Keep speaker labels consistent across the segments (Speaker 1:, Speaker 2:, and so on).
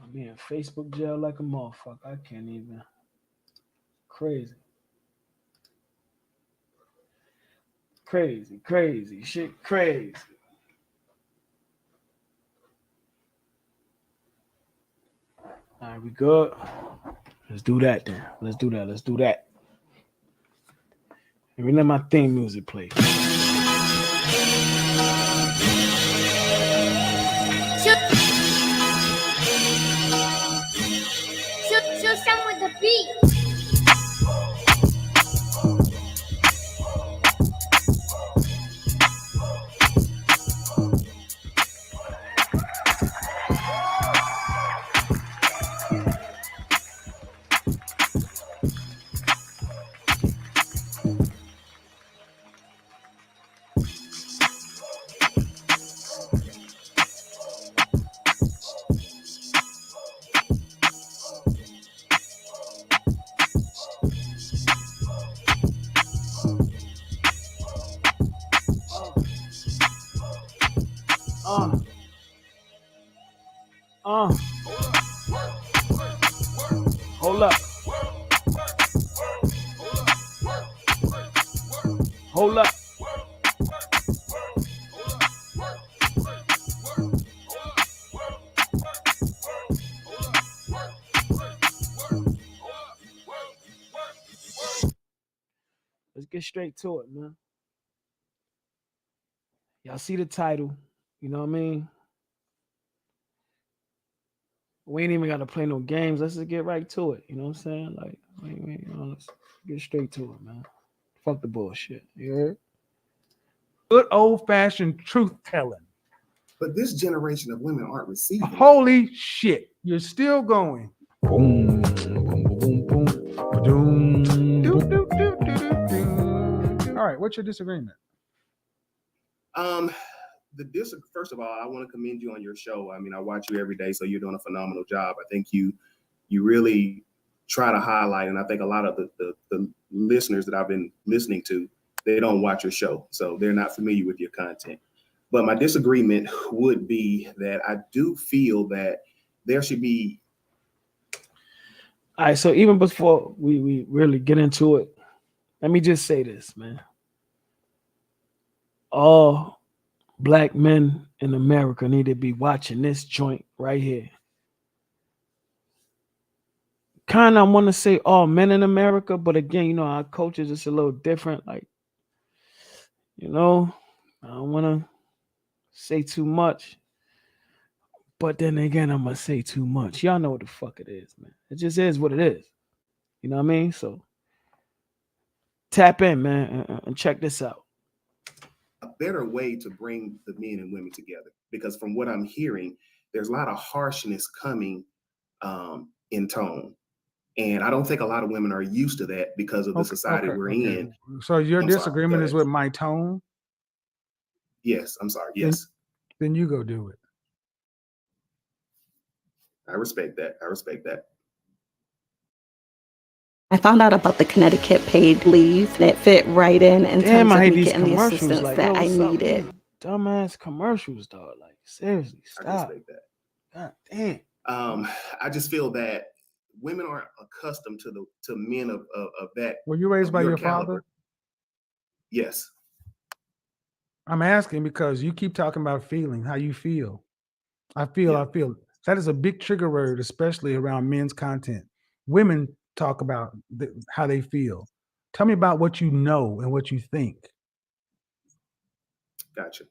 Speaker 1: I'm in Facebook jail like a motherfucker. I can't even. Crazy. Crazy. Crazy. Shit crazy. All right, we good? Let's do that then. Let's do that. Let's do that. And we let my theme music play.
Speaker 2: Show some with the beat.
Speaker 1: Uh. Hold up. Hold up. Let's get straight to it, man. Y'all see the title. You know what I mean? We ain't even got to play no games. Let's just get right to it. You know what I'm saying? Like, let's get straight to it, man. Fuck the bullshit. You heard?
Speaker 3: Good old-fashioned truth-telling.
Speaker 4: But this generation of women aren't receiving.
Speaker 3: Holy shit. You're still going. Boom, boom, boom, boom, boom. Do, do, do, do, do, do. All right, what's your disagreement?
Speaker 4: First of all, I want to commend you on your show. I mean, I watch you every day, so you're doing a phenomenal job. I think you really try to highlight, and I think a lot of the listeners that I've been listening to, they don't watch your show, so they're not familiar with your content. But my disagreement would be that I do feel that there should be.
Speaker 1: All right, so even before we really get into it, let me just say this, man. All black men in America need to be watching this joint right here. Kind of want to say all men in America, but again, you know, our culture is just a little different. Like, you know, I don't want to say too much, but then again, I'm going to say too much. Y'all know what the fuck it is, man. It just is what it is. You know what I mean? So tap in, man, and check this out.
Speaker 4: A better way to bring the men and women together, because from what I'm hearing, there's a lot of harshness coming in tone. And I don't think a lot of women are used to that because of the society we're in.
Speaker 3: So your disagreement is with my tone?
Speaker 4: Yes, I'm sorry. Yes.
Speaker 3: Then you go do it.
Speaker 4: I respect that.
Speaker 5: I found out about the Connecticut paid leave, and it fit right in terms of me getting the assistance
Speaker 1: like,
Speaker 5: that I needed.
Speaker 1: Dumbass commercials, dog. Like, seriously, stop.
Speaker 4: I respect that.
Speaker 1: God damn.
Speaker 4: I just feel that women aren't accustomed to men of that.
Speaker 3: Were you raised by your father?
Speaker 4: Yes.
Speaker 3: I'm asking because you keep talking about feeling, how you feel. I feel. That is a big trigger word, especially around men's content. Women talk about how they feel. Tell me about what you know and what you think.
Speaker 4: Gotcha.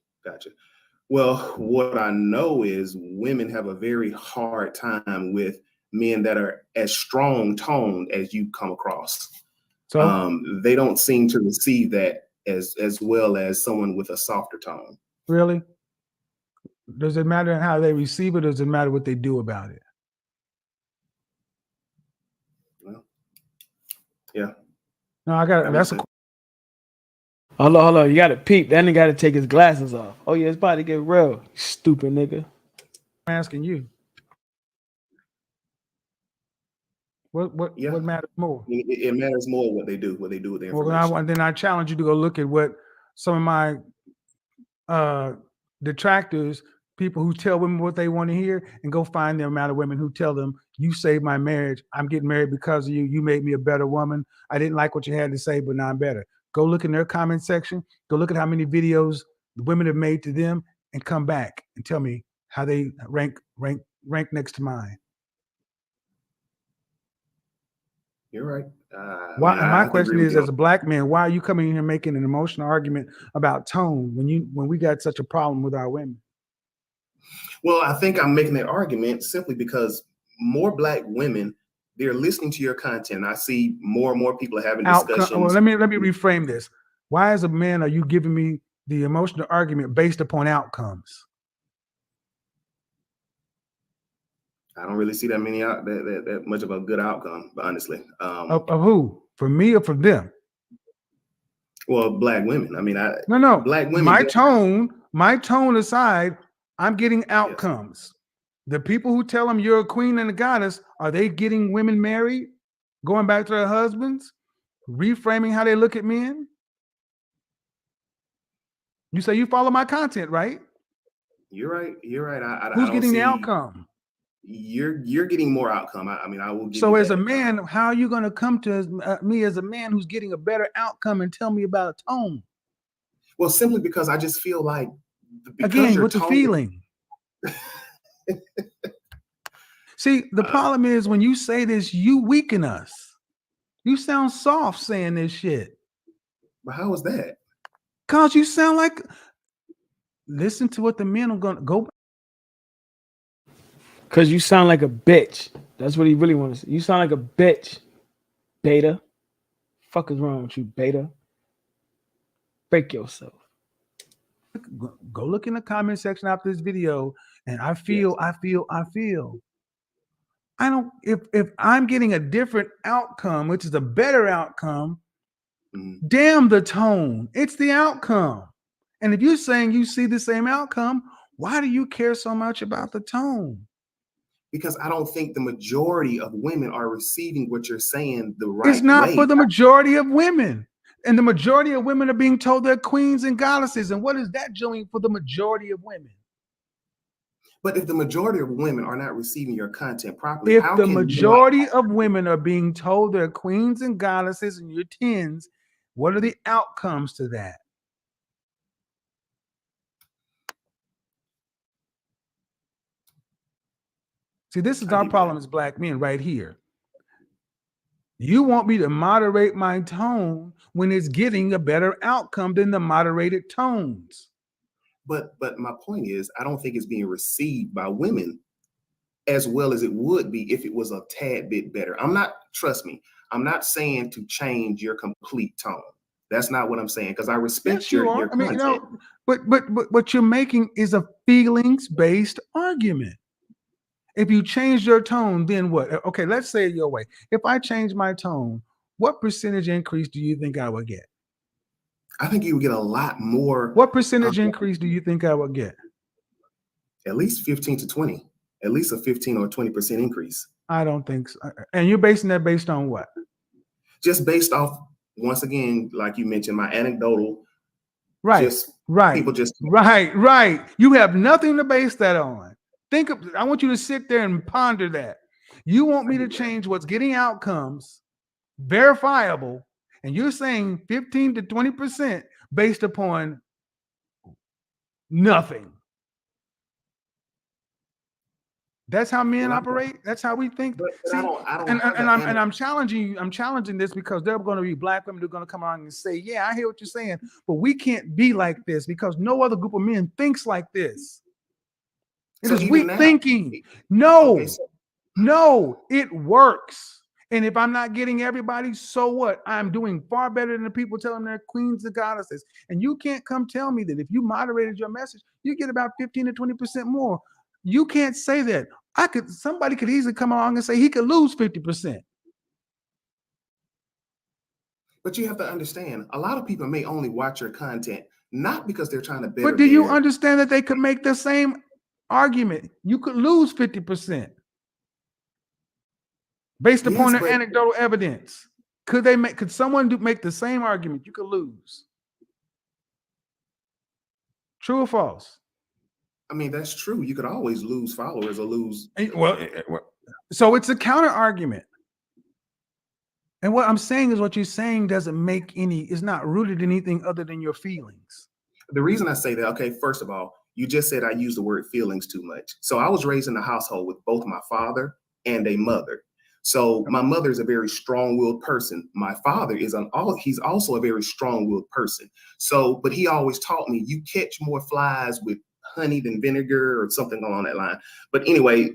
Speaker 4: Well, what I know is women have a very hard time with men that are as strong toned as you come across. So they don't seem to receive that as well as someone with a softer tone.
Speaker 3: Really? Does it matter how they receive it, or does it matter what they do about it?
Speaker 4: Well, yeah.
Speaker 3: No, I got that's a.
Speaker 1: Hold on. You got to peep. That nigga got to take his glasses off. Oh yeah, it's about to get real. Stupid nigga.
Speaker 3: I'm asking you. What matters more?
Speaker 4: It matters more what they do with the information.
Speaker 3: Well, then I challenge you to go look at what some of my detractors people who tell women what they want to hear, and go find the amount of women who tell them, you saved my marriage. I'm getting married because of you. You made me a better woman. I didn't like what you had to say, but now I'm better. Go look in their comment section. Go look at how many videos the women have made to them, and come back and tell me how they rank next to mine.
Speaker 4: You're right.
Speaker 3: Why?
Speaker 4: I
Speaker 3: My
Speaker 4: can
Speaker 3: question
Speaker 4: agree with
Speaker 3: is,
Speaker 4: you
Speaker 3: as a black man, why are you coming in here making an emotional argument about tone when we got such a problem with our women?
Speaker 4: Well, I think I'm making that argument simply because more Black women, they're listening to your content. I see more and more people having discussions.
Speaker 3: Well, let me reframe this. Why, as a man, are you giving me the emotional argument based upon outcomes?
Speaker 4: I don't really see that many that much of a good outcome, honestly.
Speaker 3: Of who? For me or for them?
Speaker 4: Well, Black women. I mean,
Speaker 3: No.
Speaker 4: Black women.
Speaker 3: My tone aside, I'm getting outcomes. Yes. The people who tell them you're a queen and a goddess, are they getting women married, going back to their husbands, reframing how they look at men? You say you follow my content, right?
Speaker 4: You're right. You're right.
Speaker 3: Who's getting the outcome?
Speaker 4: You're getting more outcome. I mean, I will give
Speaker 3: so
Speaker 4: you
Speaker 3: as
Speaker 4: that.
Speaker 3: A man, how are you going to come to me as a man who's getting a better outcome and tell me about a tone?
Speaker 4: Well, simply because I just feel like,
Speaker 3: again, with the feeling. See, the problem is when you say this, you weaken us. You sound soft saying this shit.
Speaker 4: But how is that?
Speaker 3: Because you sound like, listen to what the men are going to go.
Speaker 1: Because you sound like a bitch. That's what he really wants to say. You sound like a bitch, beta. Fuck is wrong with you, beta? Break yourself.
Speaker 3: Go look in the comment section after this video, and I feel. I don't. If I'm getting a different outcome, which is a better outcome, damn the tone. It's the outcome. And if you're saying you see the same outcome, why do you care so much about the tone?
Speaker 4: Because I don't think the majority of women are receiving what you're saying the right way.
Speaker 3: It's not for the majority of women. And the majority of women are being told they're queens and goddesses. And what is that doing for the majority of women?
Speaker 4: But if the majority of women are not receiving your content properly,
Speaker 3: if the majority of women are being told they're queens and goddesses and you're tens, what are the outcomes to that? See, this is our problem as Black men right here. You want me to moderate my tone when it's getting a better outcome than the moderated tones.
Speaker 4: But my point is, I don't think it's being received by women as well as it would be if it was a tad bit better. Trust me, I'm not saying to change your complete tone. That's not what I'm saying, because I respect your content.
Speaker 3: I mean, but what you're making is a feelings-based argument. If you change your tone, then what? Okay, let's say it your way. If I change my tone, what percentage increase do you think I would get?
Speaker 4: I think you would get a lot more.
Speaker 3: What percentage increase do you think I would get?
Speaker 4: At least 15 to 20. At least a 15 or 20% increase.
Speaker 3: I don't think so. And you're basing that based on what?
Speaker 4: Just based off, once again, like you mentioned, my anecdotal.
Speaker 3: Right.
Speaker 4: People just.
Speaker 3: Right. You have nothing to base that on. I want you to sit there and ponder that. You want me to change what's getting outcomes, verifiable, and you're saying 15 to 20% based upon nothing. That's how men operate. That's how we think. See, I'm challenging you. I'm challenging this because there are going to be Black women who are going to come on and say, yeah, I hear what you're saying, but we can't be like this because no other group of men thinks like this. It is weak thinking. No, it works. And if I'm not getting everybody, so what? I'm doing far better than the people telling they're queens and goddesses. And you can't come tell me that if you moderated your message, you get about 15 to 20% more. You can't say that. Somebody could easily come along and say he could lose 50%.
Speaker 4: But you have to understand, a lot of people may only watch your content, not because they're trying to better.
Speaker 3: But do you understand that they could make the same argument? You could lose 50% based upon their anecdotal evidence. Could someone make the same argument? You could lose. True or false?
Speaker 4: I mean, that's true. You could always lose followers or lose.
Speaker 3: Well, so it's a counter argument. And what I'm saying is what you're saying doesn't make any, is not rooted in anything other than your feelings.
Speaker 4: The reason I say that, okay, first of all, you just said I use the word feelings too much. So I was raised in a household with both my father and a mother. So my mother is a very strong-willed person. My father is he's also a very strong-willed person. So, but he always taught me, you catch more flies with honey than vinegar or something along that line. But anyway,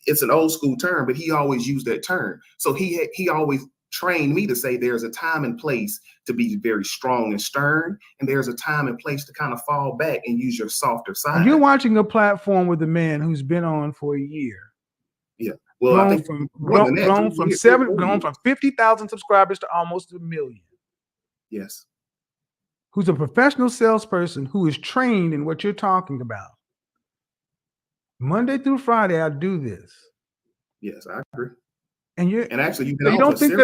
Speaker 4: it's an old school term, but he always used that term. So he always trained me to say there's a time and place to be very strong and stern, and there's a time and place to kind of fall back and use your softer side.
Speaker 3: You're watching a platform with a man who's been on for a year.
Speaker 4: Yeah. Well, I think
Speaker 3: grown from 50,000 subscribers to almost 1 million.
Speaker 4: Yes.
Speaker 3: Who's a professional salesperson who is trained in what you're talking about. Monday through Friday, I do this.
Speaker 4: Yes, I agree.
Speaker 3: And
Speaker 4: actually, you
Speaker 3: don't think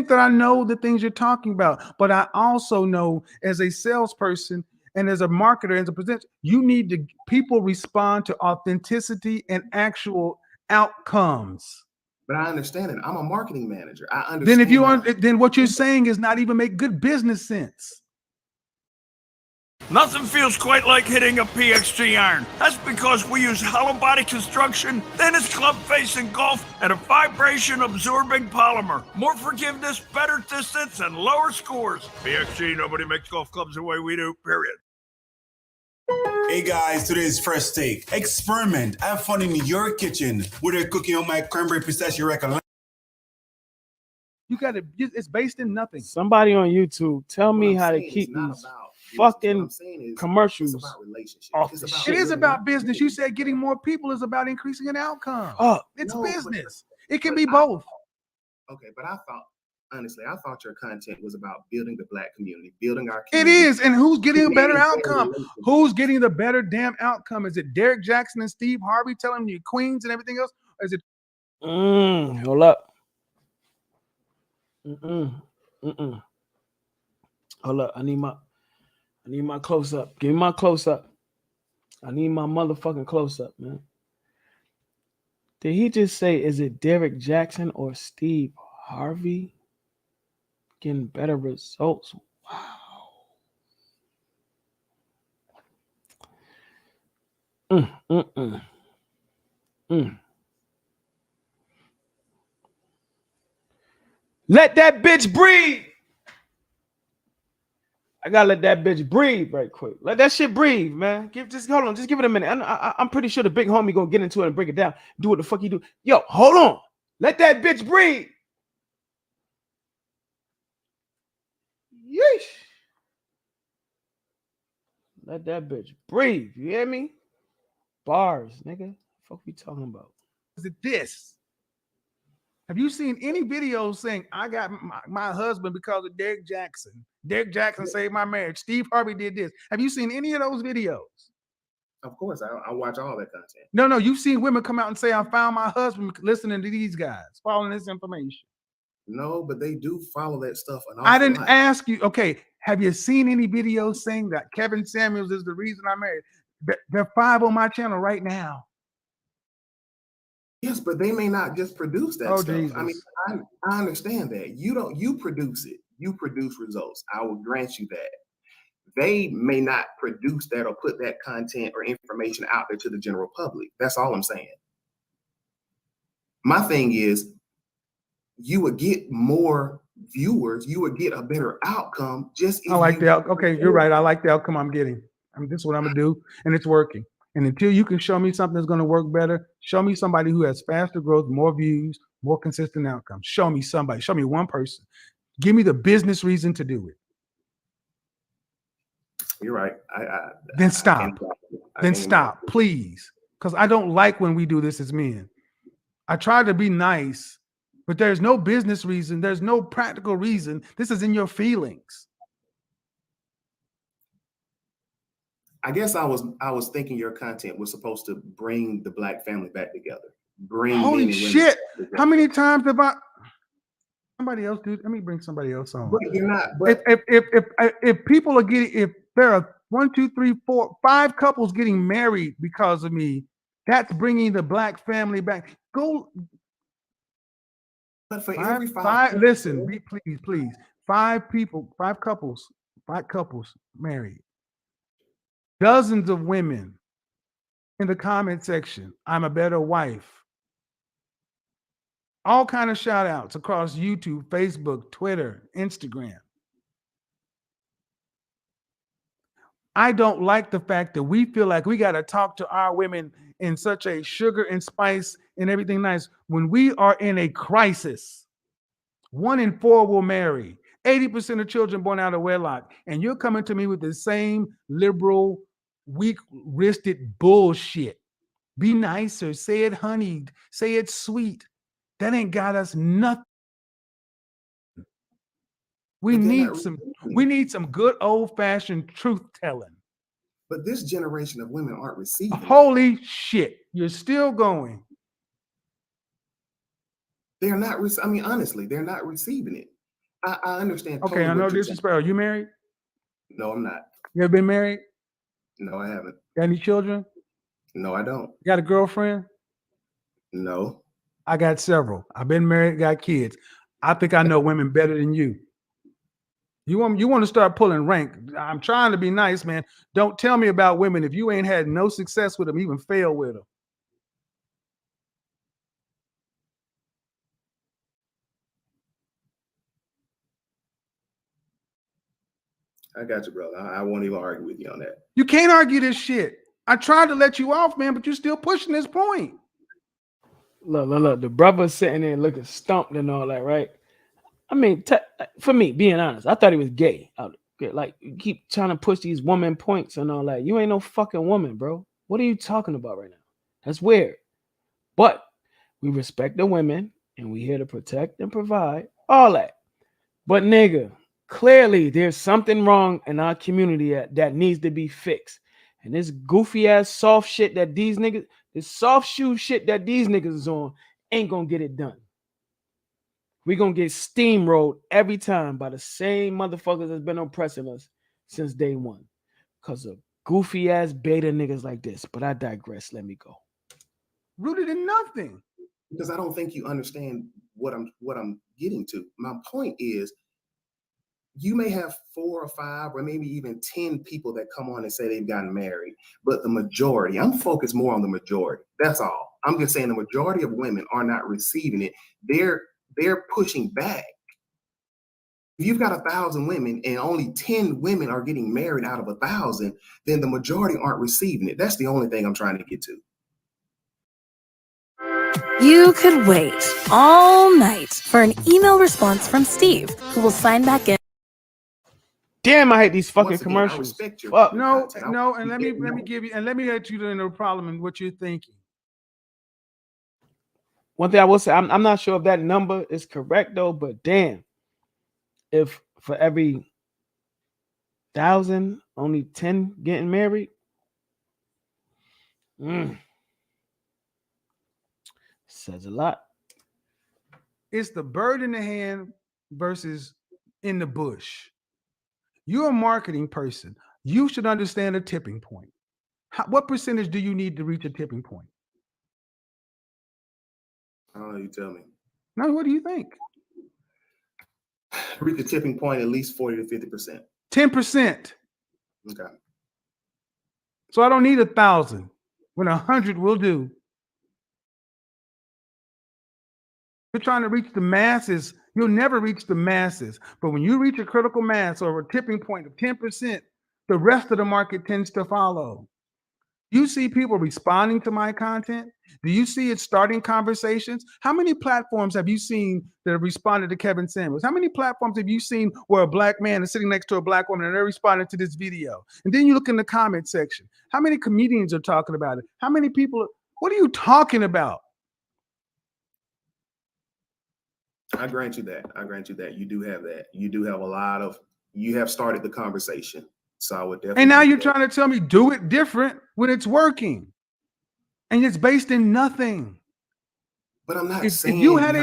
Speaker 3: that I know the things you're talking about, but I also know as a salesperson and as a marketer, as a presenter, people respond to authenticity and actual outcomes.
Speaker 4: But I understand it. I'm a marketing manager. I understand.
Speaker 3: Then what you're saying is not even make good business sense.
Speaker 6: Nothing feels quite like hitting a PXG iron. That's because we use hollow body construction, thinnest club face in golf, and a vibration absorbing polymer. More forgiveness, better distance, and lower scores. PXG, nobody makes golf clubs the way we do, period.
Speaker 7: Hey guys, today's Fresh Take. Experiment. Have fun in your kitchen with a cooking on my cranberry pistachio record.
Speaker 3: It's based in nothing.
Speaker 1: Somebody on YouTube, tell me how to keep these fucking commercials off the shit.
Speaker 3: It is about business. You said getting more people is about increasing an outcome. It's business. It can be both.
Speaker 4: Okay, but honestly, I thought your content was about building the Black community, building our community.
Speaker 3: It is. And who's getting a better outcome? Who's getting the better damn outcome? Is it Derek Jackson and Steve Harvey telling you queens and everything else? Or is it?
Speaker 1: Hold up. Hold up. I need my close up. Give me my close up. I need my motherfucking close up, man. Did he just say, is it Derek Jackson or Steve Harvey getting better results? Wow. Let that bitch breathe. I gotta let that bitch breathe right quick. Let that shit breathe, man. Hold on, just give it a minute. I'm pretty sure the big homie gonna get into it and break it down. Do what the fuck he do. Yo, hold on. Let that bitch breathe. Yeesh. Let that bitch breathe. You hear me? Bars, nigga. Fuck we talking about?
Speaker 3: Is it this? Have you seen any videos saying I got my husband because of Derek Jackson? Derek Jackson saved my marriage. Steve Harvey did this. Have you seen any of those videos?
Speaker 4: Of course, I watch all that content.
Speaker 3: No, you've seen women come out and say, I found my husband listening to these guys, following this information.
Speaker 4: No, but they do follow that stuff.
Speaker 3: I didn't ask you. Okay, have you seen any videos saying that Kevin Samuels is the reason I married? There are 5 on my channel right now.
Speaker 4: Yes, but they may not just produce that stuff.
Speaker 3: Jesus.
Speaker 4: I mean, I understand that. You produce it. You produce results. I will grant you that. They may not produce that or put that content or information out there to the general public. That's all I'm saying. My thing is, you would get more viewers. You would get a better outcome.
Speaker 3: Okay, you're right. I like the outcome I'm getting. This is what I'm gonna do, and it's working. And until you can show me something that's going to work better, show me somebody who has faster growth, more views, more consistent outcomes. Show me somebody. Show me one person. Give me the business reason to do it.
Speaker 4: You're right.
Speaker 3: Then stop. Stop, please. Because I don't like when we do this as men. I try to be nice, but there's no business reason. There's no practical reason. This is in your feelings.
Speaker 4: I guess I was thinking your content was supposed to bring the Black family back together.
Speaker 3: Holy shit! How many times have I? Somebody else, dude. Let me bring somebody else on.
Speaker 4: But you're not.
Speaker 3: If people are getting, if there are 1, 2, 3, 4, 5 couples getting married because of me. That's bringing the black family back. Go.
Speaker 4: But for
Speaker 3: Five,
Speaker 4: every
Speaker 3: five, listen, please. 5 couples married. Dozens of women in the comment section. I'm a better wife. All kind of shout outs across YouTube, Facebook, Twitter, Instagram. I don't like the fact that we feel like we got to talk to our women in such a sugar and spice and everything nice when we are in a crisis. 1 in 4 will marry. 80% of children born out of wedlock. And you're coming to me with the same liberal, weak-wristed bullshit. Be nicer. Say it honeyed. Say it sweet. That ain't got us nothing. We need some good old-fashioned truth telling.
Speaker 4: But this generation of women aren't receiving.
Speaker 3: Holy shit. You're still going.
Speaker 4: They're not. I mean, honestly, they're not receiving it. I understand.
Speaker 3: Okay, I know disrespect. Are you married?
Speaker 4: No, I'm not.
Speaker 3: You ever been married?
Speaker 4: No, I haven't.
Speaker 3: Got any children?
Speaker 4: No, I don't.
Speaker 3: You got a girlfriend?
Speaker 4: No.
Speaker 3: I got several. I've been married, got kids. I think I know women better than you. You want to start pulling rank. I'm trying to be nice, man. Don't tell me about women if you ain't had no success with them, even fail with them.
Speaker 4: I got you, brother. I won't even argue with you on that.
Speaker 3: You can't argue this shit. I tried to let you off, man, but you're still pushing this point.
Speaker 1: Look. The brother's sitting there looking stumped and all that, right? I mean, for me, being honest, I thought he was gay. Like, you keep trying to push these woman points and all that. You ain't no fucking woman, bro. What are you talking about right now? That's weird. But we respect the women, and we here to protect and provide, all that. But nigga, clearly there's something wrong in our community that needs to be fixed. And this goofy ass soft shit that these niggas, this soft shoe shit that these niggas is on, ain't gonna get it done. We're gonna get steamrolled every time by the same motherfuckers that's been oppressing us since day one. Because of goofy ass beta niggas like this. But I digress. Let me go.
Speaker 3: Rooted in nothing.
Speaker 4: Because I don't think you understand what I'm getting to. My point is, you may have 4 or 5 or maybe even 10 people that come on and say they've gotten married, but the majority, I'm focused more on the majority. That's all. I'm just saying the majority of women are not receiving it. They're pushing back. If you've got 1,000 women and only 10 women are getting married out of 1,000, then the majority aren't receiving it. That's the only thing I'm trying to get to.
Speaker 8: You could wait all night for an email response from Steve, who will sign back in.
Speaker 1: Damn, I hate these fucking commercials.
Speaker 3: Fuck. No, and let me let you know the problem in what you're thinking.
Speaker 1: One thing I will say, I'm not sure if that number is correct though, but damn, if for every 1,000, only 10 getting married, says a lot.
Speaker 3: It's the bird in the hand versus in the bush. You're a marketing person. You should understand a tipping point. What percentage do you need to reach a tipping point?
Speaker 4: Oh, you tell me.
Speaker 3: Now, what do you think?
Speaker 4: Reach the tipping point at least 40 to 50%.
Speaker 3: 10%.
Speaker 4: Okay.
Speaker 3: So I don't need 1,000. When 100 will do. You're trying to reach the masses. You'll never reach the masses. But when you reach a critical mass or a tipping point of 10%, the rest of the market tends to follow. You see people responding to my content? Do you see it starting conversations? How many platforms have you seen that have responded to Kevin Samuels? How many platforms have you seen where a black man is sitting next to a black woman and they're responding to this video? And then you look in the comment section. How many comedians are talking about it? How many people? What are you talking about?
Speaker 4: I grant you that. You do have that. You do have you have started the conversation. So I would definitely.
Speaker 3: And now you're trying to tell me do it different when it's working. And it's based in nothing.
Speaker 4: But I'm not saying
Speaker 3: if you had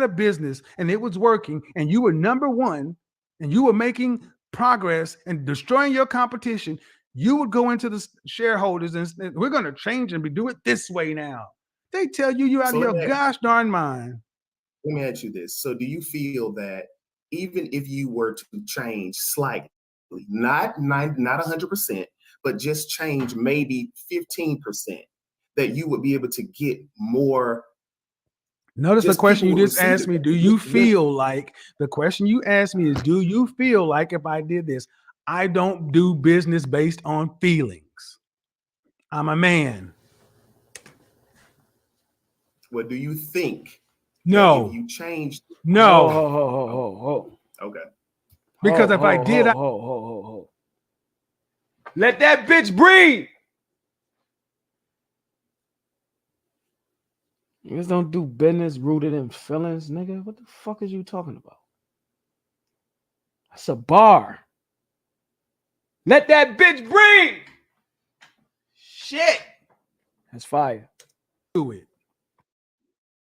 Speaker 3: a business and it was working and you were number one and you were making progress and destroying your competition, you would go into the shareholders and say, we're going to change and do it this way now. They tell you you're out of your gosh darn mind.
Speaker 4: Let me ask you this. So do you feel that even if you were to change slightly, not 100%, but just change maybe 15%, that you would be able to get more?
Speaker 3: Notice the question you just asked me, do you feel like, the question you asked me is, do you feel like if I did this? I don't do business based on feelings. I'm a man.
Speaker 4: Well, do you think?
Speaker 3: No.
Speaker 4: If you changed.
Speaker 3: No.
Speaker 4: Okay.
Speaker 3: Because if I did,
Speaker 1: let that bitch breathe. Niggas don't do business rooted in feelings, nigga. What the fuck is you talking about? That's a bar. Let that bitch breathe. Shit. That's fire.
Speaker 3: Do it.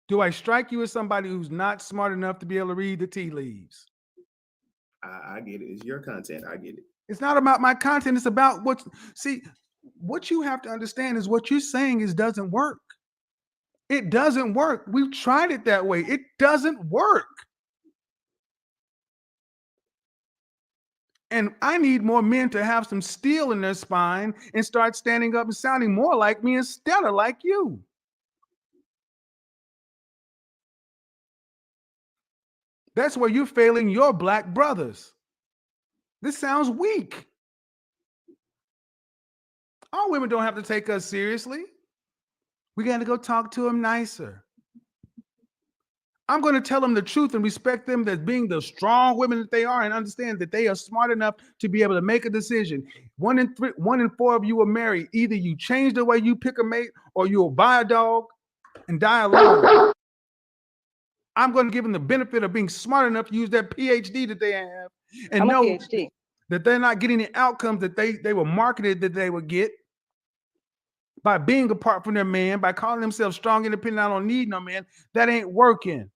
Speaker 3: Do I strike you as somebody who's not smart enough to be able to read the tea leaves?
Speaker 4: I get it. It's your content. I get it.
Speaker 3: It's not about my content. It's about what you have to understand is what you're saying doesn't work. It doesn't work. We've tried it that way. It doesn't work. And I need more men to have some steel in their spine and start standing up and sounding more like me instead of like you. That's where you're failing your black brothers. This sounds weak. All women don't have to take us seriously. We got to go talk to them nicer. I'm going to tell them the truth and respect them as being the strong women that they are and understand that they are smart enough to be able to make a decision. 1 in 4 of you are married. Either you change the way you pick a mate or you'll buy a dog and die alone. I'm going to give them the benefit of being smart enough to use that PhD that they have and know that they're not getting the outcomes that they were marketed that they would get by being apart from their man, by calling themselves strong, independent. I don't need no man. That ain't working.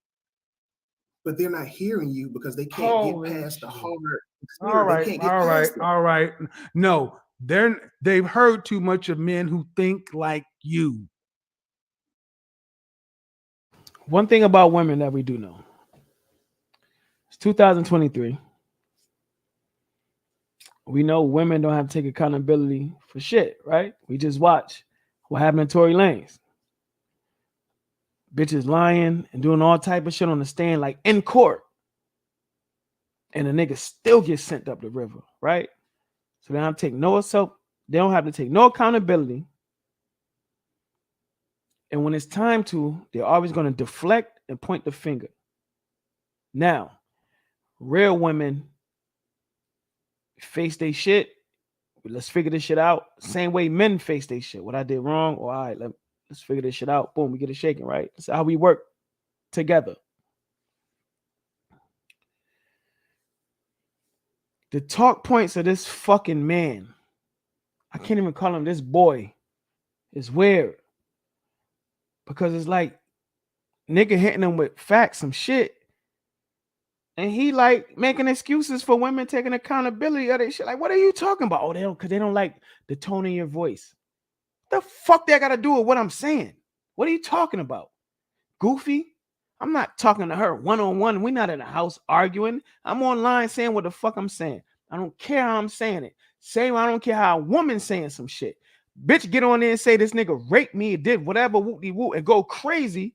Speaker 4: But they're not hearing you because they can't get past the hard experience.
Speaker 3: All right. No, they've heard too much of men who think like you.
Speaker 1: One thing about women that we do know. It's 2023. We know women don't have to take accountability for shit, right? We just watch what happened to Tory Lanez. Bitches lying and doing all type of shit on the stand, like in court. And the nigga still gets sent up the river, right? So they don't have to take no accountability. And when it's time to, they're always going to deflect and point the finger. Now, real women face their shit. Let's figure this shit out. Same way men face their shit. What I did wrong, all right, let's figure this shit out. Boom, we get it shaken, right? That's how we work together. The talk points of this fucking man, I can't even call him this boy, is weird. Because it's like nigga hitting him with facts, some shit. And he like making excuses for women taking accountability of that shit. Like, what are you talking about? Oh, because they don't like the tone in your voice. What the fuck that got to do with what I'm saying? What are you talking about? Goofy? I'm not talking to her one-on-one. We're not in a house arguing. I'm online saying what the fuck I'm saying. I don't care how I'm saying it. Same, I don't care how a woman's saying some shit. Bitch, get on there and say this nigga raped me, did whatever, whoop-de-whoop, and go crazy.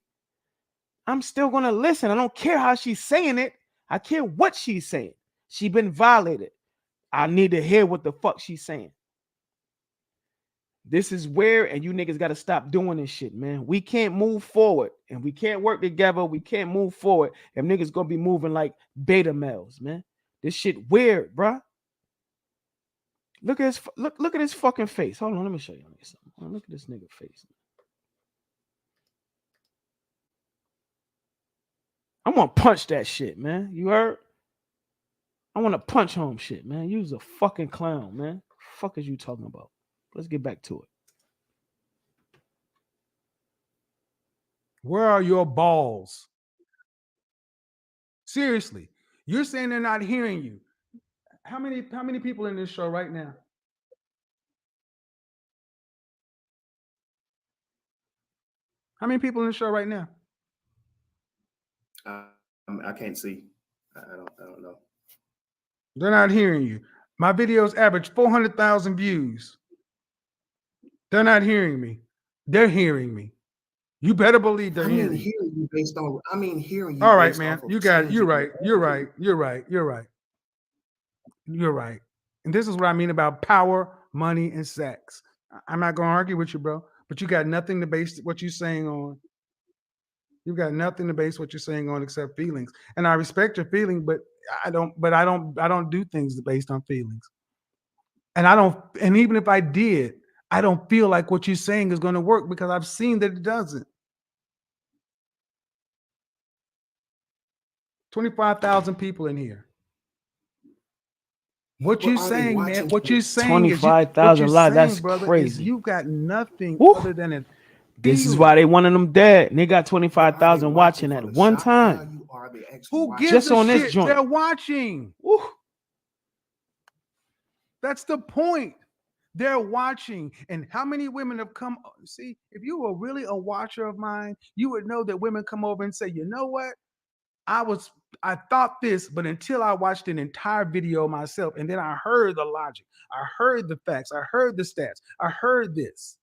Speaker 1: I'm still going to listen. I don't care how she's saying it. I care what she's saying. She been violated. I need to hear what the fuck she's saying. This is where, and you niggas got to stop doing this shit, man. We can't move forward, and we can't work together. We can't move forward if niggas going to be moving like beta males, man. This shit weird, bruh. Look at his fucking face. Hold on, let me show you something. Look at this nigga face. I want to punch that shit, man. You heard? I want to punch home shit, man. You's a fucking clown, man. Fuck is you talking about? Let's get back to it.
Speaker 3: Where are your balls? Seriously, you're saying they're not hearing you. How many people in this show right now? How many people in the show right now?
Speaker 4: I can't see. I don't know.
Speaker 3: They're not hearing you. My videos average 400,000 views. They're not hearing me. They're hearing me. You better believe they're hearing me.
Speaker 4: Hearing you based on. I mean, hearing you.
Speaker 3: All right,
Speaker 4: based
Speaker 3: man.
Speaker 4: off of
Speaker 3: You got it. You're
Speaker 4: tangible-
Speaker 3: right. You're right. You're right. You're right. You're right. And this is what I mean about power, money, and sex. I'm not going to argue with you, bro. But you got nothing to base what you're saying on. You've got nothing to base what you're saying on except feelings. And I respect your feeling, but I don't do things based on feelings. And even if I did, I don't feel like what you're saying is going to work because I've seen that it doesn't. 25,000 people in here. What
Speaker 4: Well,
Speaker 3: you're
Speaker 4: are they
Speaker 3: saying, man,
Speaker 4: watching
Speaker 3: what you're saying
Speaker 1: 25,000 live, that's
Speaker 3: brother,
Speaker 1: crazy.
Speaker 3: is you got nothing
Speaker 1: Woo.
Speaker 3: other than a
Speaker 1: This is
Speaker 3: feeling.
Speaker 1: why they wanted them dead. And they got
Speaker 4: Are
Speaker 1: 25,000
Speaker 4: they
Speaker 1: watching
Speaker 4: for
Speaker 1: at
Speaker 4: the
Speaker 1: one
Speaker 4: shock
Speaker 1: time.
Speaker 4: value, or are they actually
Speaker 3: Who
Speaker 4: watching?
Speaker 3: gives
Speaker 1: Just
Speaker 3: a
Speaker 1: on this
Speaker 3: shit?
Speaker 1: joint.
Speaker 3: They're watching.
Speaker 1: Woo.
Speaker 3: That's the point. They're watching. And how many women have come? See, if you were really a watcher of mine, you would know that women come over and say, you know what? I thought this, but until I watched an entire video myself, and then I heard the logic, I heard the facts, I heard the stats, I heard this.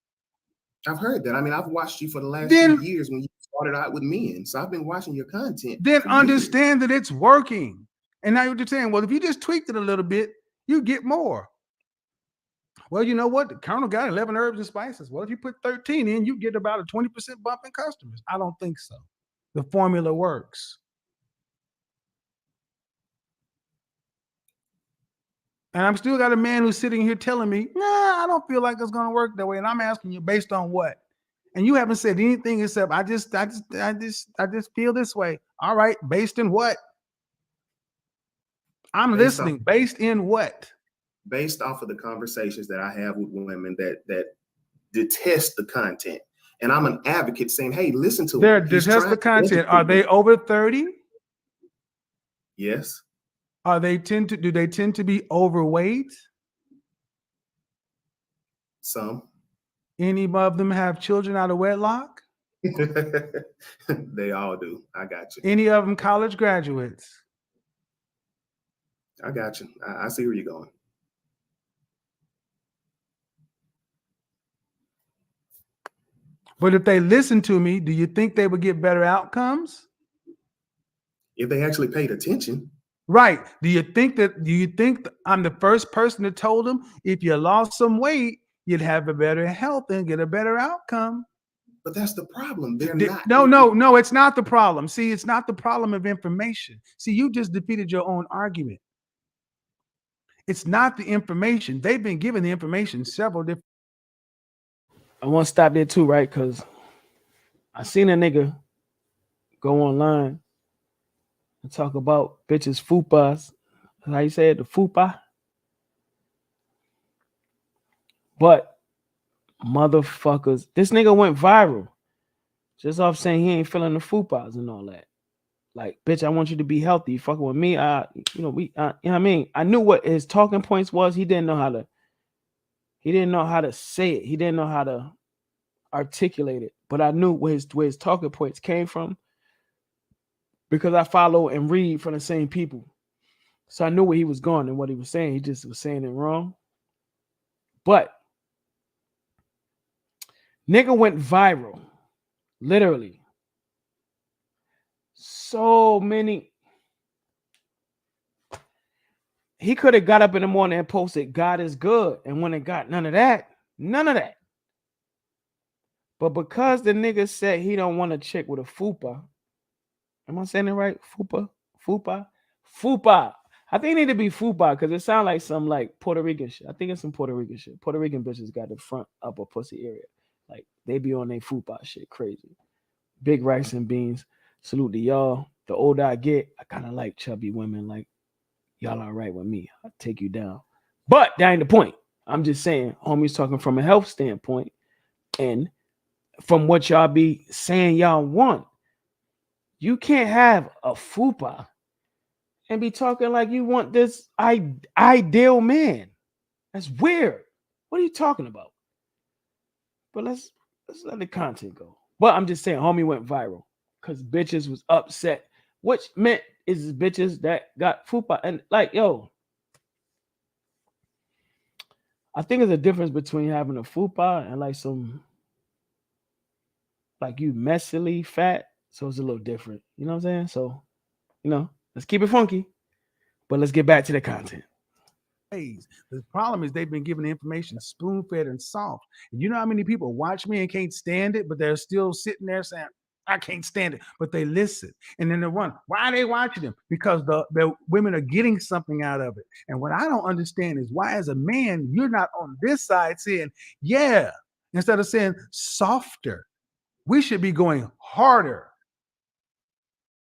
Speaker 4: I've heard that. I mean, I've watched you for the last
Speaker 3: Then-
Speaker 4: few years when you started out with men. So I've been watching your content.
Speaker 3: Then
Speaker 4: for years.
Speaker 3: understand that it's working. And now you're saying, well, if you just tweaked it a little bit, you get more. Well, you know what? The Colonel got 11 herbs and spices. Well, if you put 13 in, you get about a 20% bump in customers. I don't think so. The formula works. And I'm still got a man who's sitting here telling me, nah, I don't feel like it's going to work that way. And I'm asking you based on what? And you haven't said anything except I just feel this way. All right, based in what? I'm
Speaker 4: Based
Speaker 3: listening. Based in what?
Speaker 4: Based off of the conversations that I have with women that detest the content. And I'm an advocate saying, hey, listen to
Speaker 3: They
Speaker 4: him. He's
Speaker 3: detest
Speaker 4: trying
Speaker 3: the
Speaker 4: to
Speaker 3: content.
Speaker 4: educate
Speaker 3: Are they
Speaker 4: you.
Speaker 3: over 30?
Speaker 4: Yes.
Speaker 3: Do they tend to be overweight?
Speaker 4: Some.
Speaker 3: Any of them have children out of wedlock?
Speaker 4: They all do. I got you.
Speaker 3: Any of them college graduates?
Speaker 4: I got you. I see where you're going.
Speaker 3: But if they listen to me, do you think they would get better outcomes?
Speaker 4: If they actually paid attention.
Speaker 3: Right. Do you think I'm the first person that told them if you lost some weight, you'd have a better health and get a better outcome?
Speaker 4: But that's the problem. They're not.
Speaker 3: No, it's not the problem. See, it's not the problem of information. See, you just defeated your own argument. It's not the information. They've been given the information several different.
Speaker 1: I want to stop there too, right? Because I seen a nigga go online and talk about bitches fupas. How you say it? The fupa. But motherfuckers, this nigga went viral just off saying he ain't feeling the fupas and all that. Like, bitch, I want you to be healthy. You fucking with me. You know what I mean? I knew what his talking points was. He didn't know how to say it. He didn't know how to articulate it. But I knew where his talking points came from because I follow and read from the same people. So I knew where he was going and what he was saying. He just was saying it wrong. But nigga went viral. Literally. So many. He could have got up in the morning and posted, God is good. And when it got none of that. But because the nigga said he don't want a chick with a fupa. Am I saying it right? Fupa. I think it need to be fupa because it sounds like some like Puerto Rican shit. I think it's some Puerto Rican shit. Puerto Rican bitches got the front upper pussy area. Like they be on their fupa shit crazy. Big rice and beans. Salute to y'all. The older I get, I kind of like chubby women. Like y'all all right with me. I'll take you down. But that ain't the point. I'm just saying, homie's talking from a health standpoint and from what y'all be saying y'all want. You can't have a fupa and be talking like you want this ideal man. That's weird. What are you talking about? But let's let the content go. But I'm just saying, homie went viral because bitches was upset, which meant is bitches that got fupa. And like, yo, I think there's a difference between having a fupa and like some, like you messily fat. So it's a little different. You know what I'm saying? So, you know, let's keep it funky, but let's get back to the content.
Speaker 3: The problem is they've been given the information spoon-fed and soft. And you know how many people watch me and can't stand it, but they're still sitting there saying, I can't stand it, but they listen. And then they wonder, why are they watching them? Because the women are getting something out of it. And what I don't understand is why, as a man, you're not on this side saying, yeah, instead of saying softer. We should be going harder.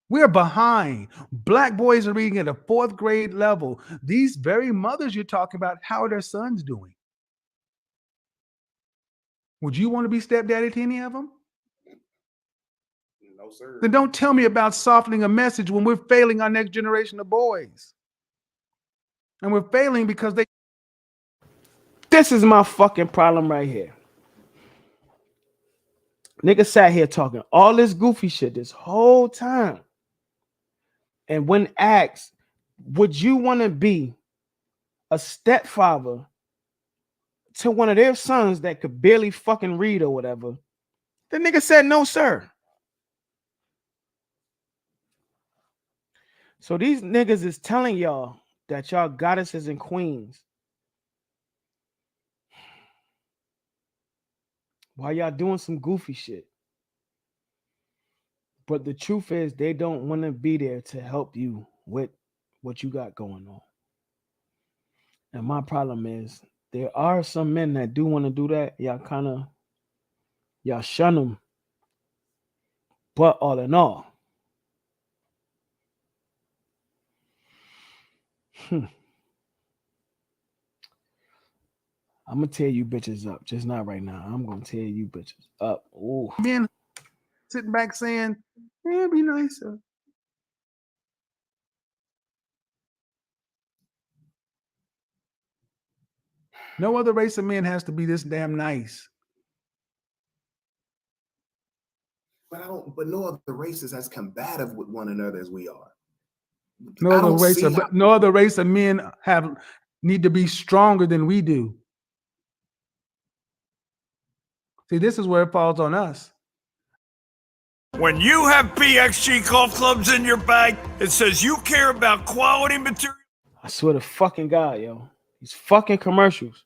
Speaker 3: We're behind. Black boys are reading at a 4th grade level. These very mothers you're talking about, how are their sons doing? Would you want to be stepdaddy to any of them?
Speaker 4: No, sir.
Speaker 3: Then don't tell me about softening a message when we're failing our next generation of boys. And we're failing because they...
Speaker 1: This is my fucking problem right here. Nigga sat here talking all this goofy shit this whole time. And when asked, would you want to be a stepfather to one of their sons that could barely fucking read or whatever? The nigga said, no, sir. So these niggas is telling y'all that y'all goddesses and queens while y'all doing some goofy shit. But the truth is, they don't want to be there to help you with what you got going on. And my problem is, there are some men that do want to do that. Y'all shun them. But all in all, I'm going to tear you bitches up. Just not right now. I'm going to tear you bitches up. Ooh.
Speaker 3: Men sitting back saying, yeah, be nicer. No other race of men has to be this damn nice.
Speaker 4: But no other race is as combative with one another as we are.
Speaker 3: No other race of men need to be stronger than we do. See, this is where it falls on us.
Speaker 6: When you have PXG golf clubs in your bag, it says you care about quality material.
Speaker 1: I swear to fucking God, yo. These fucking commercials.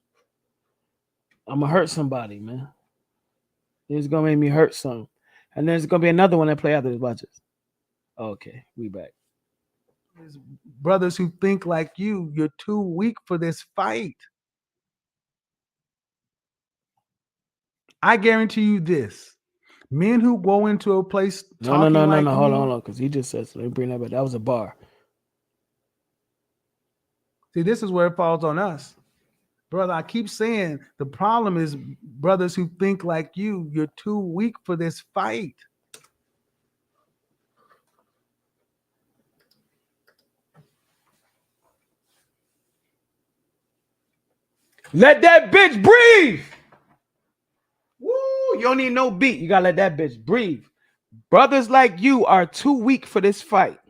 Speaker 1: I'm going to hurt somebody, man. It's going to make me hurt some. And there's going to be another one that play after this. Watch this. Okay, we back.
Speaker 3: Brothers who think like you're too weak for this fight. I guarantee you this. Men who go into a place
Speaker 1: No. Hold on. Because he just said, so let me bring that back. That was a bar.
Speaker 3: See, this is where it falls on us. Brother, I keep saying the problem is brothers who think like you're too weak for this fight.
Speaker 1: Let that bitch breathe. Woo, you don't need no beat. You gotta let that bitch breathe. Brothers like you are too weak for this fight.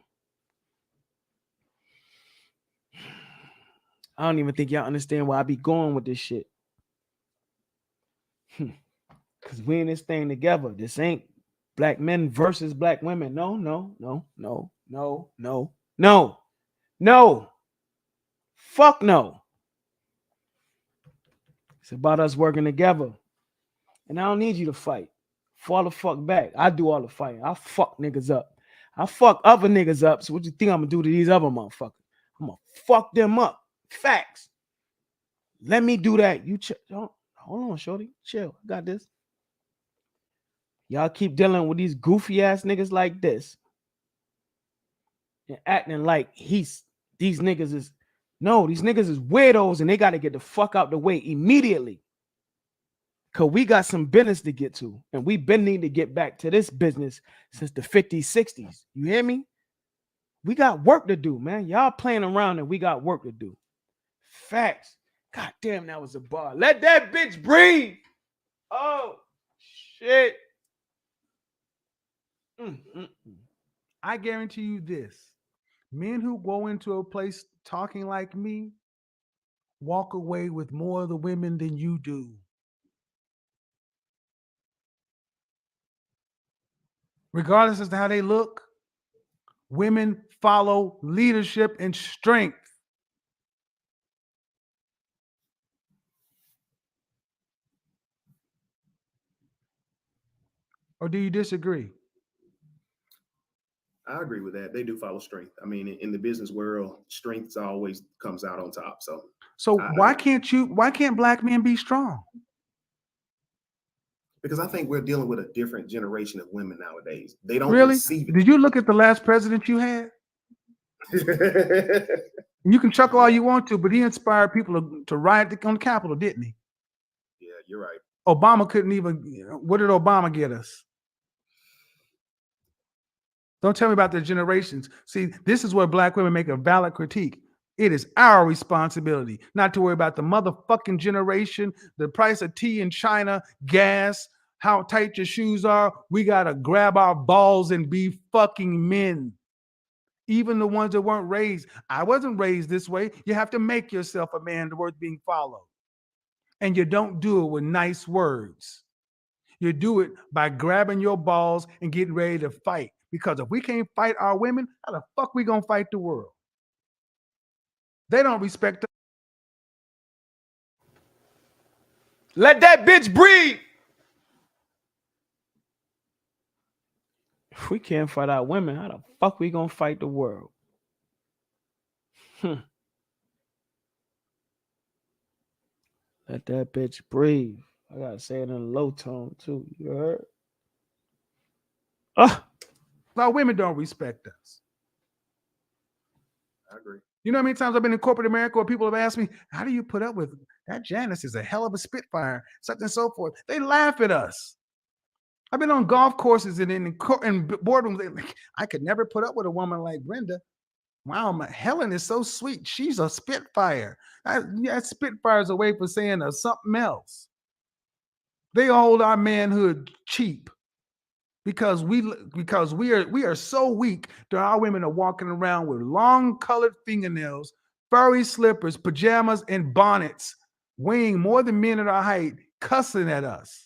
Speaker 1: I don't even think y'all understand where I be going with this shit. Because we in this thing together. This ain't black men versus black women. No. Fuck no. It's about us working together. And I don't need you to fight. Fall the fuck back. I do all the fighting. I fuck niggas up. I fuck other niggas up. So what you think I'm gonna do to these other motherfuckers? I'm gonna fuck them up. Facts. Let me do that. You hold on, shorty. Chill. I got this. Y'all keep dealing with these goofy ass niggas like this and acting like these niggas is weirdos and they got to get the fuck out the way immediately. Cause we got some business to get to, and we been needing to get back to this business since the 50s, 60s. You hear me? We got work to do, man. Y'all playing around and we got work to do. Facts. God damn, that was a bar. Let that bitch breathe. Oh, shit.
Speaker 3: I guarantee you this. Men who go into a place talking like me walk away with more of the women than you do. Regardless as to how they look, women follow leadership and strength. Or do you disagree?
Speaker 4: I agree with that. They do follow strength. I mean, in the business world, strength always comes out on top.
Speaker 3: So why can't black men be strong?
Speaker 4: Because I think we're dealing with a different generation of women nowadays. They don't
Speaker 3: Really?
Speaker 4: receive it.
Speaker 3: Did you look at the last president you had? You can chuckle all you want to, but he inspired people to riot on the Capitol, didn't he?
Speaker 4: Yeah, you're right.
Speaker 3: Obama couldn't even. What did Obama get us? Don't tell me about the generations. See, this is where black women make a valid critique. It is our responsibility not to worry about the motherfucking generation, the price of tea in China, gas, how tight your shoes are. We got to grab our balls and be fucking men. Even the ones that weren't raised. I wasn't raised this way. You have to make yourself a man worth being followed. And you don't do it with nice words. You do it by grabbing your balls and getting ready to fight. Because if we can't fight our women, how the fuck we gonna fight the world? They don't respect us.
Speaker 1: Let that bitch breathe. If we can't fight our women, how the fuck we gonna fight the world? Let that bitch breathe. I gotta say it in a low tone too. You heard?
Speaker 3: Our women don't respect us.
Speaker 4: I agree.
Speaker 3: You know how many times I've been in corporate America where people have asked me, how do you put up with that? Janice is a hell of a spitfire, such and so forth. They laugh at us. I've been on golf courses and in boardrooms. I could never put up with a woman like Brenda. Wow, Helen is so sweet. She's a spitfire. Spitfire is a way for saying something else. They hold our manhood cheap because we are so weak that our women are walking around with long colored fingernails, furry slippers, pajamas, and bonnets, weighing more than men at our height, cussing at us.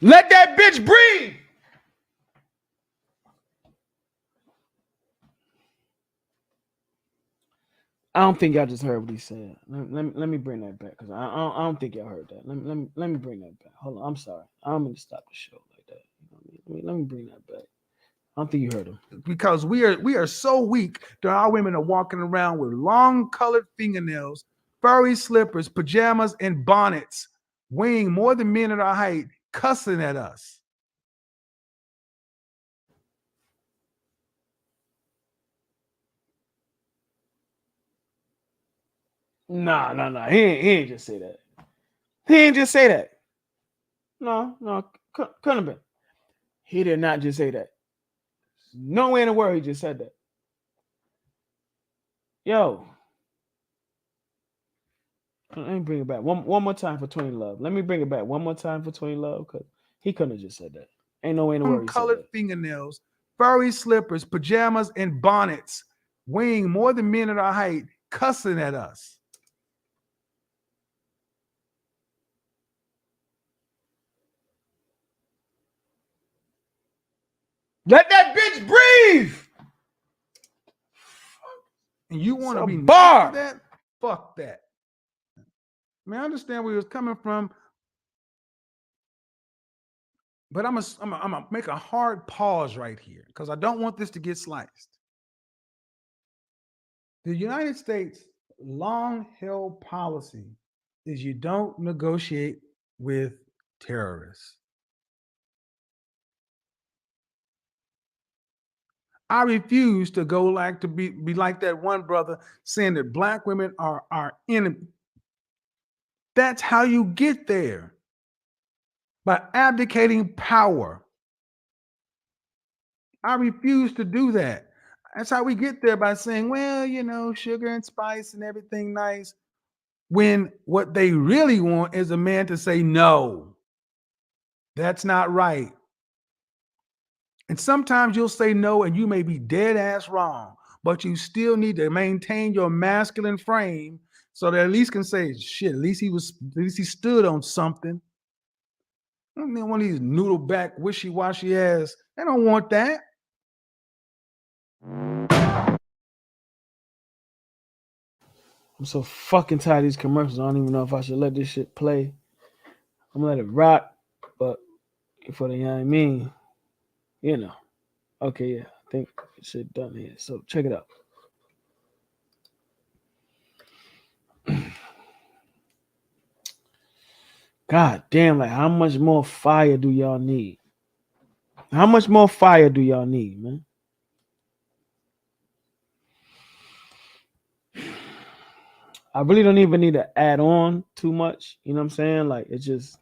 Speaker 1: Let that bitch breathe. I don't think y'all just heard what he said. Let me bring that back because I don't think y'all heard that. Let me bring that back. Hold on. I'm sorry. I'm going to stop the show like that. Let me bring that back. I don't think you heard him.
Speaker 3: Because we are so weak that our women are walking around with long colored fingernails, furry slippers, pajamas, and bonnets, weighing more than men at our height, cussing at us.
Speaker 1: Nah. He ain't just say that. He ain't just say that. No. Couldn't have been. He did not just say that. No way in the world he just said that. Yo. Let me bring it back. One more time for 20 Love. Let me bring it back one more time for 20 Love because he couldn't have just said that. Ain't no way in the world he said
Speaker 3: Colored
Speaker 1: that.
Speaker 3: fingernails, furry slippers, pajamas, and bonnets, weighing more than men at our height, cussing at us.
Speaker 1: Let that bitch breathe.
Speaker 3: And you want to be
Speaker 1: bar
Speaker 3: nice to that? Fuck that. I mean, I understand where he was coming from, but I'm gonna make a hard pause right here because I don't want this to get sliced. The United States long-held policy is you don't negotiate with terrorists. I refuse to go like to be like that one brother saying that black women are our enemy. That's how you get there. By abdicating power. I refuse to do that. That's how we get there, by saying, well, you know, sugar and spice and everything nice. When what they really want is a man to say, no, that's not right. And sometimes you'll say no and you may be dead ass wrong, but you still need to maintain your masculine frame so that at least can say, shit, at least he stood on something. I mean, one of these noodle back, wishy-washy ass, they don't want that.
Speaker 1: I'm so fucking tired of these commercials. I don't even know if I should let this shit play. I'm gonna let it rock, but for the, you know what I mean, you know. Okay, yeah, I think shit done here. So check it out. God damn, like how much more fire do y'all need? How much more fire do y'all need, man? I really don't even need to add on too much. You know what I'm saying? Like it's just,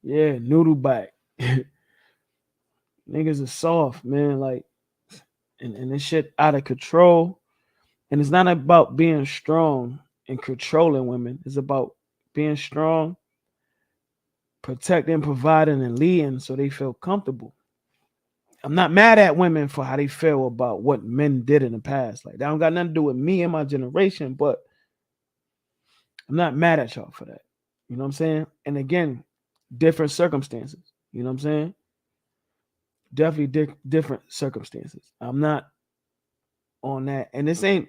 Speaker 1: yeah, noodle back. Niggas are soft, man. Like, and this shit out of control. And it's not about being strong and controlling women. It's about being strong, protecting, providing, and leading so they feel comfortable. I'm not mad at women for how they feel about what men did in the past. Like that don't got nothing to do with me and my generation, but I'm not mad at y'all for that. You know what I'm saying? And again, different circumstances. You know what I'm saying? Definitely different circumstances. I'm not on that. And this ain't,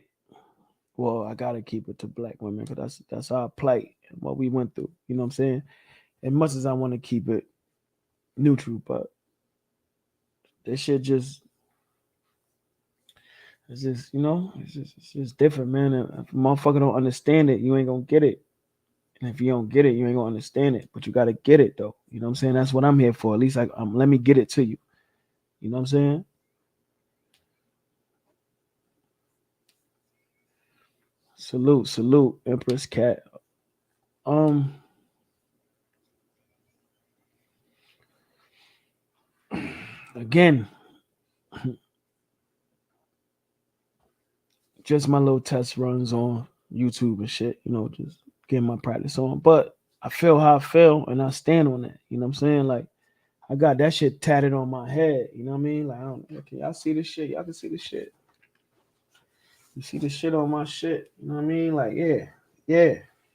Speaker 1: well, I gotta keep it to black women because that's our plight and what we went through. You know what I'm saying? As much as I want to keep it neutral, but this shit just, it's just, you know, it's just different, man. And if a motherfucker don't understand it, you ain't gonna get it. And if you don't get it, you ain't gonna understand it. But you gotta get it though. You know what I'm saying? That's what I'm here for. At least let me get it to you. You know what I'm saying? Salute, Empress Cat. Again, just my little test runs on YouTube and shit, you know, just getting my practice on. But I feel how I feel and I stand on that. You know what I'm saying? Like I got that shit tatted on my head. You know what I mean? Like, okay, y'all see this shit? Y'all can see this shit. You see the shit on my shit. You know what I mean? Like, yeah.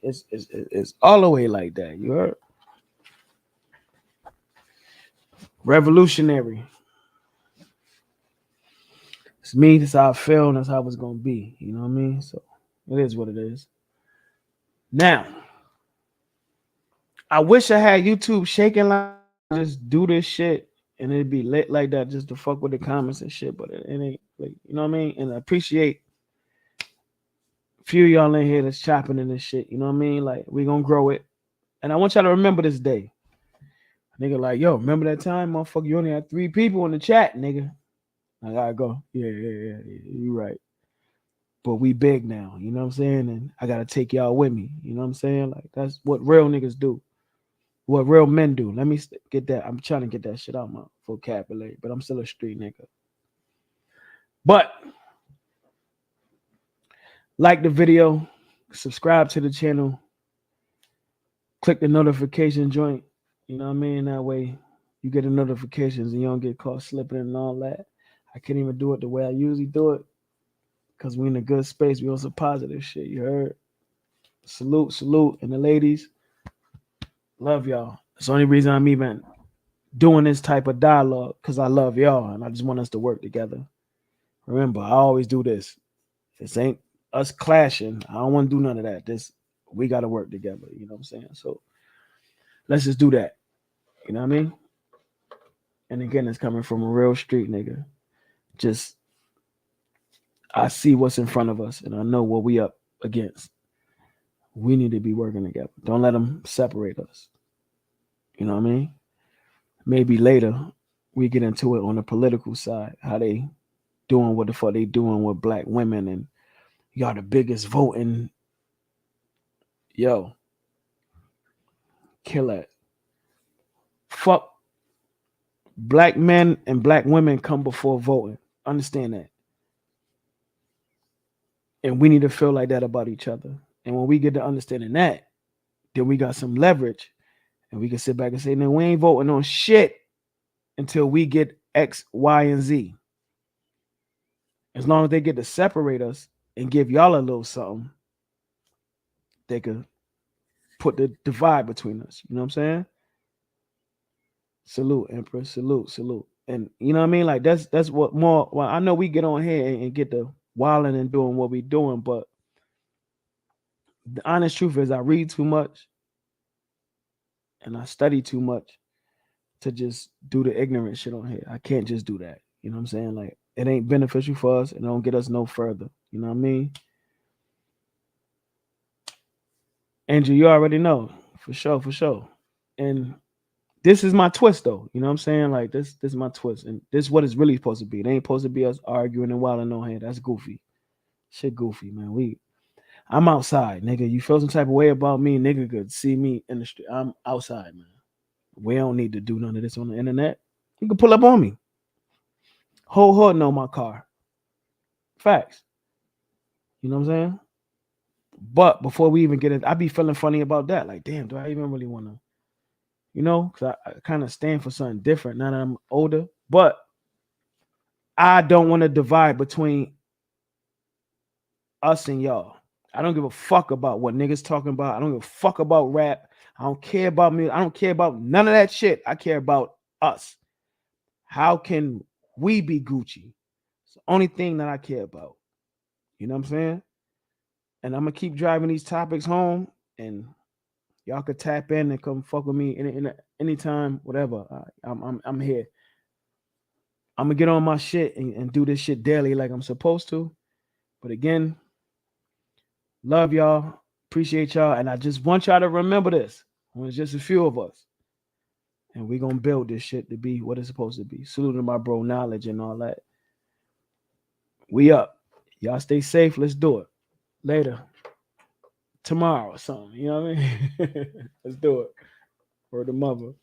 Speaker 1: It's all the way like that. You heard? Revolutionary. It's me, that's how I feel, and that's how it's gonna be. You know what I mean? So it is what it is. Now, I wish I had YouTube shaking like just do this shit and it'd be lit like that just to fuck with the comments and shit, but it ain't like, you know what I mean? And I appreciate a few of y'all in here that's chopping in this shit. You know what I mean? Like we gonna grow it. And I want y'all to remember this day. Nigga, like, yo, remember that time, motherfucker? You only had 3 people in the chat, nigga. I gotta go. Yeah, you right. But we big now, you know what I'm saying? And I gotta take y'all with me. You know what I'm saying? Like that's what real niggas do. What real men do. Let me get that. I'm trying to get that shit out of my vocabulary, but I'm still a street nigga. But like the video, subscribe to the channel, click the notification joint. You know what I mean? That way you get the notifications and you don't get caught slipping and all that. I can't even do it the way I usually do it because we're in a good space. We on some positive shit. You heard? Salute. And the ladies, love y'all. It's the only reason I'm even doing this type of dialogue because I love y'all and I just want us to work together. Remember, I always do this. This ain't us clashing. I don't want to do none of that. We got to work together. You know what I'm saying? So let's just do that. You know what I mean? And again, it's coming from a real street nigga. Just, I see what's in front of us and I know what we up against. We need to be working together. Don't let them separate us. You know what I mean? Maybe later we get into it on the political side, how they doing what the fuck they doing with black women, and y'all the biggest voting. Yo, kill it. Fuck. Black men and black women come before voting. Understand that. And we need to feel like that about each other. And when we get to understanding that, then we got some leverage. And we can sit back and say, no, we ain't voting on shit until we get X, Y, and Z. As long as they get to separate us and give y'all a little something, they could put the divide between us. You know what I'm saying? Salute, Empress. Salute. And you know what I mean? Like that's what more. Well, I know we get on here and get the wilding and doing what we doing, but the honest truth is I read too much and I study too much to just do the ignorant shit on here. I can't just do that. You know what I'm saying? Like it ain't beneficial for us and it don't get us no further. You know what I mean? Andrew, you already know. For sure. And this is my twist, though. You know what I'm saying? Like, this is my twist. And this is what it's really supposed to be. It ain't supposed to be us arguing and wilding on here. That's goofy. Shit goofy, man. I'm outside, nigga. You feel some type of way about me, nigga could see me in the street. I'm outside, man. We don't need to do none of this on the internet. You can pull up on me. Whole hood know my car. Facts. You know what I'm saying? But before we even get it, I be feeling funny about that. Like, damn, do I even really want to? You know, because I kind of stand for something different now that I'm older. But I don't want to divide between us and y'all. I don't give a fuck about what niggas talking about. I don't give a fuck about rap. I don't care about me. I don't care about none of that shit. I care about us. How can we be Gucci? It's the only thing that I care about. You know what I'm saying? And I'm going to keep driving these topics home, and y'all could tap in and come fuck with me anytime, whatever. I'm here. I'm going to get on my shit and do this shit daily like I'm supposed to. But again, love y'all. Appreciate y'all. And I just want y'all to remember this. When it's just a few of us. And we're going to build this shit to be what it's supposed to be. Salute to my bro Knowledge and all that. We up. Y'all stay safe. Let's do it. Later. Tomorrow or something. You know what I mean? Let's do it. For the mother.